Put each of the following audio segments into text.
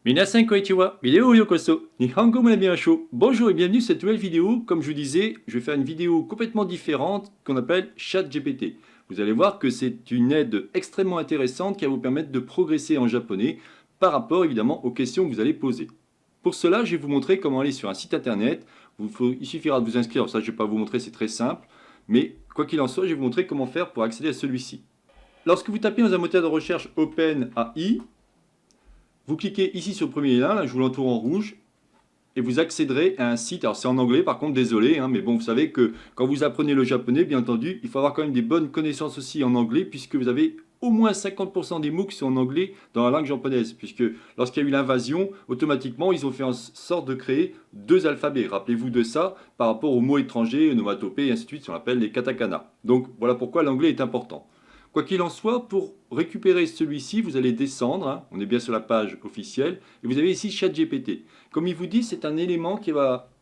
Minasan konnichiwa, vidéo yokoso, Nihongo Munabirasho. Bonjour et bienvenue sur cette nouvelle vidéo. Comme je vous disais, je vais faire une vidéo complètement différente qu'on appelle ChatGPT. Vous allez voir que c'est une aide extrêmement intéressante qui va vous permettre de progresser en japonais par rapport évidemment aux questions que vous allez poser. Pour cela, je vais vous montrer comment aller sur un site internet. Il suffira de vous inscrire, ça je ne vais pas vous montrer, c'est très simple. Mais quoi qu'il en soit, je vais vous montrer comment faire pour accéder à celui-ci. Lorsque vous tapez dans un moteur de recherche OpenAI, vous cliquez ici sur le premier lien, là, je vous l'entoure en rouge, et vous accéderez à un site. Alors c'est en anglais par contre, désolé, mais bon, vous savez que quand vous apprenez le japonais, bien entendu, il faut avoir quand même des bonnes connaissances aussi en anglais, puisque vous avez au moins 50% des mots qui sont en anglais dans la langue japonaise, puisque lorsqu'il y a eu l'invasion, automatiquement, ils ont fait en sorte de créer deux alphabets. Rappelez-vous de ça par rapport aux mots étrangers, onomatopées, et ainsi de suite, on appelle les katakana. Donc voilà pourquoi l'anglais est important. Quoi qu'il en soit, pour récupérer celui-ci, vous allez descendre, on est bien sur la page officielle, et vous avez ici ChatGPT. Comme il vous dit, c'est un élément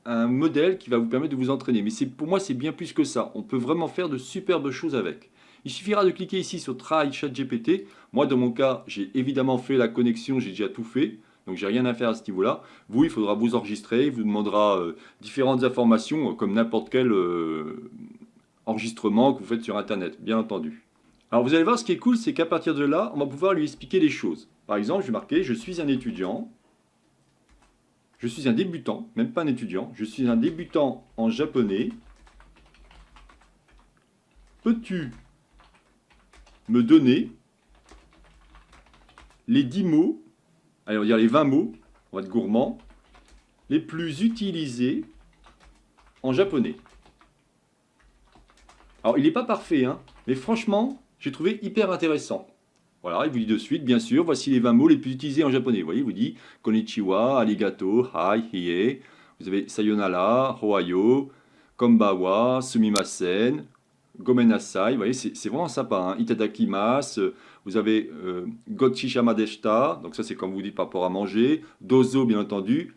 un modèle qui va vous permettre de vous entraîner. Mais pour moi, c'est bien plus que ça. On peut vraiment faire de superbes choses avec. Il suffira de cliquer ici sur Try ChatGPT. Moi, dans mon cas, j'ai évidemment fait la connexion, j'ai déjà tout fait. Donc, j'ai rien à faire à ce niveau-là. Vous, il faudra vous enregistrer, il vous demandera différentes informations, comme n'importe quel enregistrement que vous faites sur Internet, bien entendu. Alors vous allez voir, ce qui est cool, c'est qu'à partir de là, on va pouvoir lui expliquer des choses. Par exemple, je vais marquer, je suis un étudiant, je suis un débutant, même pas un étudiant, je suis un débutant en japonais. Peux-tu me donner les 10 mots, allez on va dire les 20 mots, on va être gourmand, les plus utilisés en japonais. Alors il n'est pas parfait, mais franchement, j'ai trouvé hyper intéressant. Voilà, il vous dit de suite, bien sûr, voici les 20 mots les plus utilisés en japonais. Vous voyez, il vous dit konnichiwa, arigato, hai, hie. Vous avez sayonara, ohayo, konbawa, sumimasen, gomenasai. Vous voyez, c'est vraiment sympa. Itadakimasu. Vous avez gochishama deshita. Donc ça, c'est comme vous dites par rapport à manger. Dozo, bien entendu.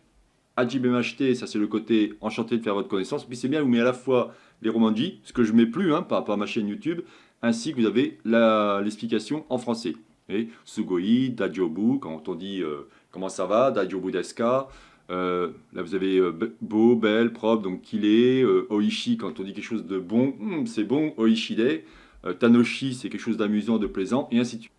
Hajimemashite, ça c'est le côté enchanté de faire votre connaissance. Puis c'est bien, vous mettez à la fois les romanji, ce que je ne mets plus par rapport à ma chaîne YouTube, ainsi que vous avez l'explication en français. Et Sugoi, Dajobu, quand on dit comment ça va, Dajobu desu ka. Là vous avez beau, belle, propre, donc kile, oishi, quand on dit quelque chose de bon, c'est bon, oishide. Tanoshi, c'est quelque chose d'amusant, de plaisant, et ainsi de suite.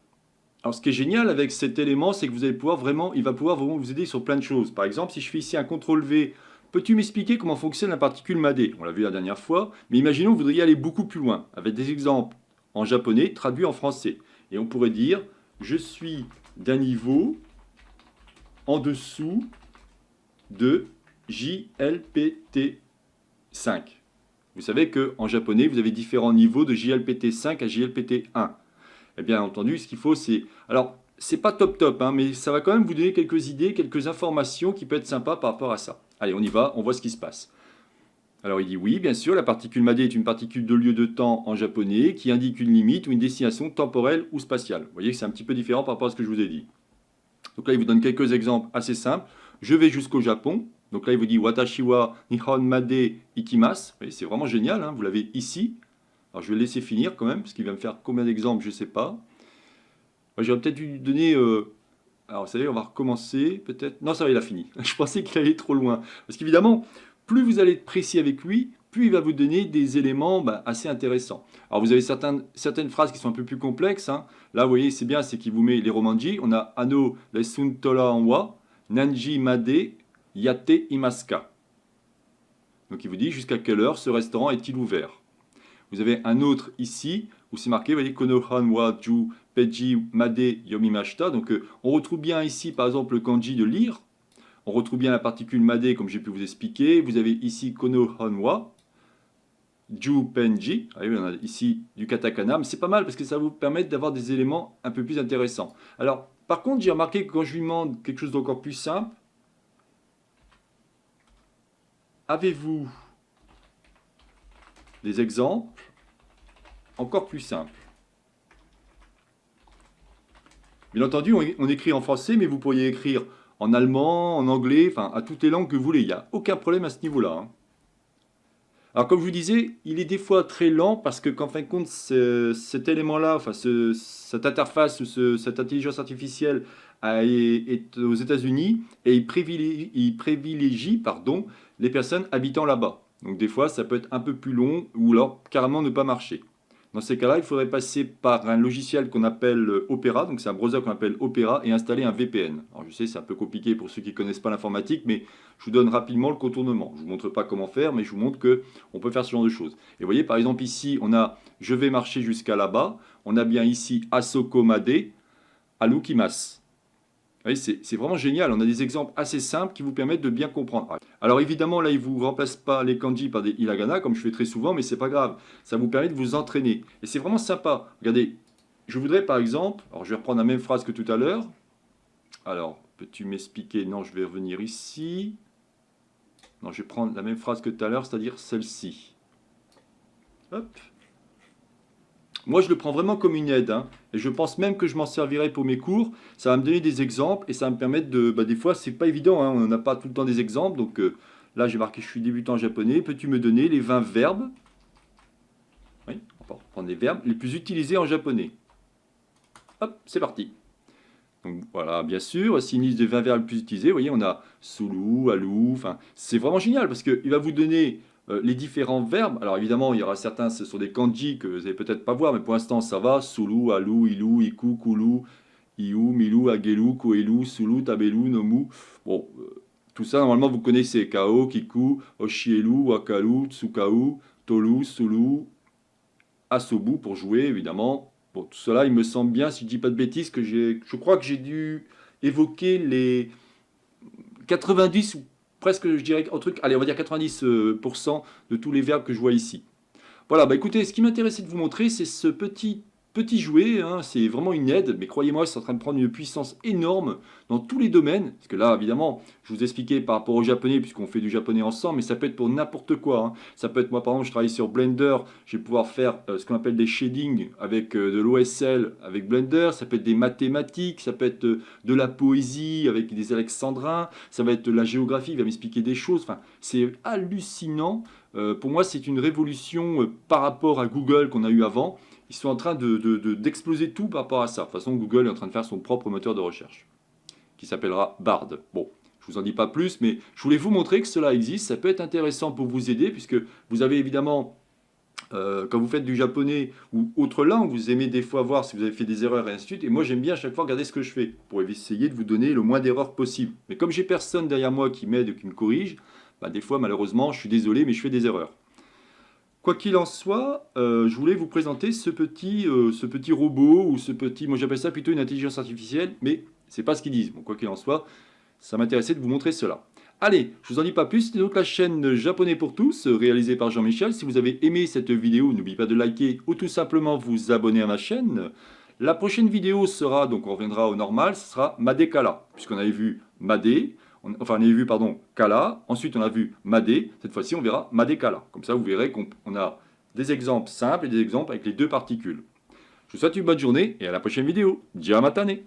Alors ce qui est génial avec cet élément, c'est que vous allez pouvoir vraiment, il va pouvoir vraiment vous aider sur plein de choses. Par exemple, si je fais ici un CTRL V, peux-tu m'expliquer comment fonctionne la particule madé? On l'a vu la dernière fois, mais imaginons que vous voudriez aller beaucoup plus loin, avec des exemples en japonais traduits en français. Et on pourrait dire, je suis d'un niveau en dessous de JLPT 5. Vous savez qu'en japonais, vous avez différents niveaux de JLPT 5 à JLPT 1. Et bien entendu, ce qu'il faut, c'est... Alors, c'est pas top, mais ça va quand même vous donner quelques idées, quelques informations qui peuvent être sympas par rapport à ça. Allez, on y va, on voit ce qui se passe. Alors, il dit oui, bien sûr, la particule madé est une particule de lieu de temps en japonais qui indique une limite ou une destination temporelle ou spatiale. Vous voyez que c'est un petit peu différent par rapport à ce que je vous ai dit. Donc là, il vous donne quelques exemples assez simples. Je vais jusqu'au Japon. Donc là, il vous dit Watashi wa Nihon made ikimasu. Vous voyez, c'est vraiment génial, vous l'avez ici. Alors je vais le laisser finir quand même, parce qu'il va me faire combien d'exemples, je ne sais pas. J'aurais peut-être dû lui donner... Alors vous savez, on va recommencer, peut-être... Non, ça va, il a fini. Je pensais qu'il allait trop loin. Parce qu'évidemment, plus vous allez être précis avec lui, plus il va vous donner des éléments assez intéressants. Alors vous avez certaines phrases qui sont un peu plus complexes. Là, vous voyez, c'est bien, c'est qu'il vous met les romanji. On a Ano lesun tora wa, Nanji made, Yate imaska. Donc il vous dit jusqu'à quelle heure ce restaurant est-il ouvert. Vous avez un autre ici où c'est marqué, vous voyez, Konohan wa ju peji made yomimashita. Donc on retrouve bien ici par exemple le kanji de lire. On retrouve bien la particule made comme j'ai pu vous expliquer. Vous avez ici Konohan wa ju penji. Vous voyez, on a ici du katakana. Mais c'est pas mal parce que ça va vous permettre d'avoir des éléments un peu plus intéressants. Alors par contre, j'ai remarqué que quand je lui demande quelque chose d'encore plus simple, avez-vous des exemples encore plus simples? Bien entendu, on écrit en français, mais vous pourriez écrire en allemand, en anglais, enfin à toutes les langues que vous voulez. Il n'y a aucun problème à ce niveau-là. Alors comme je vous disais, il est des fois très lent parce que qu'en fin de compte, cet élément-là, enfin cette interface ou cette intelligence artificielle est aux États-Unis et il privilégie pardon, les personnes habitant là-bas. Donc des fois, ça peut être un peu plus long ou alors carrément ne pas marcher. Dans ces cas-là, il faudrait passer par un logiciel qu'on appelle Opera, donc c'est un browser qu'on appelle Opera, et installer un VPN. Alors je sais, c'est un peu compliqué pour ceux qui ne connaissent pas l'informatique, mais je vous donne rapidement le contournement. Je ne vous montre pas comment faire, mais je vous montre qu'on peut faire ce genre de choses. Et vous voyez, par exemple, ici, on a « Je vais marcher jusqu'à là-bas ». On a bien ici « Asoko Made »,« Alukimas ». Vous voyez, c'est vraiment génial. On a des exemples assez simples qui vous permettent de bien comprendre. Alors évidemment, là, il ne vous remplace pas les kanji par des hiragana, comme je fais très souvent, mais c'est pas grave. Ça vous permet de vous entraîner. Et c'est vraiment sympa. Regardez, je voudrais par exemple, alors je vais reprendre la même phrase que tout à l'heure. Alors, peux-tu m'expliquer? Non, je vais revenir ici. Non, je vais prendre la même phrase que tout à l'heure, c'est-à-dire celle-ci. Hop. Moi, je le prends vraiment comme une aide, hein, et je pense même que je m'en servirai pour mes cours. Ça va me donner des exemples et ça va me permettre de... des fois, c'est pas évident, hein, on n'a pas tout le temps des exemples. Donc là, j'ai marqué « Je suis débutant en japonais ». Peux-tu me donner les 20 verbes? Oui, on va prendre les verbes les plus utilisés en japonais. Hop, c'est parti. Donc voilà, bien sûr, c'est une liste des 20 verbes les plus utilisés. Vous voyez, on a « sulu »,« alu », enfin, c'est vraiment génial parce qu'il va vous donner... les différents verbes, alors évidemment il y aura certains, ce sont des kanji que vous n'allez peut-être pas voir, mais pour l'instant ça va, sulu, alu, ilu, iku, kulu, iu, milu, agelu, koelu, sulu, tabelu, nomu, bon, tout ça normalement vous connaissez, kao, kiku, oshielu, wakalu, tsukau, tolu, sulu, asobu pour jouer évidemment, bon tout cela il me semble bien, si je dis pas de bêtises, que je crois que j'ai dû évoquer les 90 ou presque, je dirais, un truc, allez, on va dire 90% de tous les verbes que je vois ici. Voilà, bah écoutez, ce qui m'intéressait de vous montrer, c'est ce petit jouet, hein, c'est vraiment une aide, mais croyez-moi, c'est en train de prendre une puissance énorme dans tous les domaines, parce que là, évidemment, je vous expliquais par rapport au japonais, puisqu'on fait du japonais ensemble, mais ça peut être pour n'importe quoi, hein. Ça peut être, moi par exemple, je travaille sur Blender, je vais pouvoir faire ce qu'on appelle des shading avec de l'OSL avec Blender, ça peut être des mathématiques, ça peut être de la poésie avec des alexandrins, ça va être de la géographie, il va m'expliquer des choses, enfin, c'est hallucinant. Pour moi, c'est une révolution par rapport à Google qu'on a eu avant. Ils sont en train d'exploser tout par rapport à ça. De toute façon, Google est en train de faire son propre moteur de recherche, qui s'appellera Bard. Bon, je vous en dis pas plus, mais je voulais vous montrer que cela existe. Ça peut être intéressant pour vous aider, puisque vous avez évidemment, quand vous faites du japonais ou autre langue, vous aimez des fois voir si vous avez fait des erreurs et ainsi de suite. Et moi, j'aime bien à chaque fois regarder ce que je fais, pour essayer de vous donner le moins d'erreurs possible. Mais comme j'ai personne derrière moi qui m'aide ou qui me corrige, bah, des fois, malheureusement, je suis désolé, mais je fais des erreurs. Quoi qu'il en soit, je voulais vous présenter ce petit robot, ou ce petit, moi j'appelle ça plutôt une intelligence artificielle, mais c'est pas ce qu'ils disent. Bon, quoi qu'il en soit, ça m'intéressait de vous montrer cela. Allez, je vous en dis pas plus, c'était donc la chaîne Japonais pour tous, réalisée par Jean-Michel. Si vous avez aimé cette vidéo, n'oubliez pas de liker ou tout simplement vous abonner à ma chaîne. La prochaine vidéo sera, donc on reviendra au normal, ce sera Made Kala, puisqu'on avait vu Made, enfin on avait vu pardon Kala, ensuite on a vu Made, cette fois-ci on verra Made Kala. Comme ça vous verrez qu'on a des exemples simples et des exemples avec les deux particules. Je vous souhaite une bonne journée et à la prochaine vidéo. Giamatane!